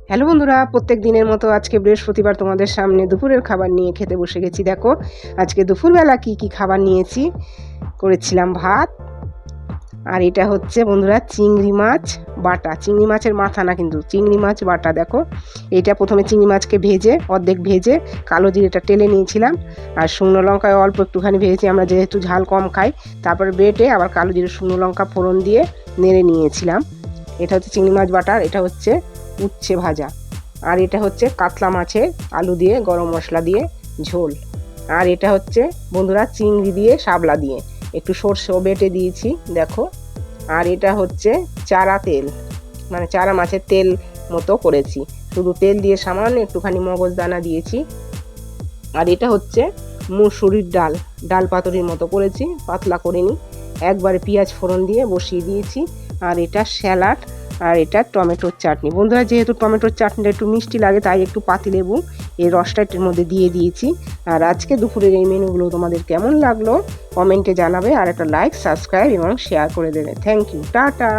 Hello বন্ধুরা, প্রত্যেক দিনের মতো আজকে বৃহস্পতিবার তোমাদের সামনে দুপুরের খাবার নিয়ে খেতে বসে গেছি। দেখো আজকে দুপুরবেলা কি খাবার নিয়েছি। করেছিলাম ভাত, আর এটা হচ্ছে বন্ধুরা চিংড়ি মাছ বাটা। চিংড়ি মাছের মাথা না, কিন্তু চিংড়ি মাছ বাটা। দেখো এটা প্রথমে চিংড়ি মাছকে ভেজে অর্ধেক ভেজে কালো জিরেটা টেলে নিয়েছিলাম, আর শুকনো লঙ্কায় অল্প একটুখানি ভেজেছি, আমরা যেহেতু ঝাল কম খাই। তারপরে বেটে আবার কালো জিরে শুকনো লঙ্কা ফোড়ন দিয়ে নেড়ে নিয়েছিলাম। এটা হচ্ছে চিংড়ি মাছ বাটা, আর এটা হচ্ছে উচ্ছে ভাজা, আর এটা হচ্ছে কাতলা মাছের আলু দিয়ে গরম মশলা দিয়ে ঝোল, আর এটা হচ্ছে বন্ধুরা চিংড়ি দিয়ে শাপলা দিয়ে একটু সর্ষেও বেটে দিয়েছি দেখো। আর এটা হচ্ছে চারা তেল, মানে চারা মাছের তেল মতো করেছি, শুধু তেল দিয়ে সামান্য একটুখানি মগজদানা দিয়েছি। আর এটা হচ্ছে মুসুরির ডাল, ডাল পাতুরির মতো করেছি, পাতলা করিনি, একবারে পেঁয়াজ ফোড়ন দিয়ে বসিয়ে দিয়েছি। আর এটা স্যালাড, আর এটা টমেটোর চাটনি। বন্ধুরা যেহেতু টমেটোর চাটনিটা একটু মিষ্টি লাগে, তাই একটু পাতিলেবু এই রসটা এর মধ্যে দিয়ে দিয়েছি। আর আজকে দুপুরের এই মেনুগুলো তোমাদের কেমন লাগলো কমেন্টে জানাবে, আর একটা লাইক, সাবস্ক্রাইব এবং শেয়ার করে দেবে। Thank you, tata.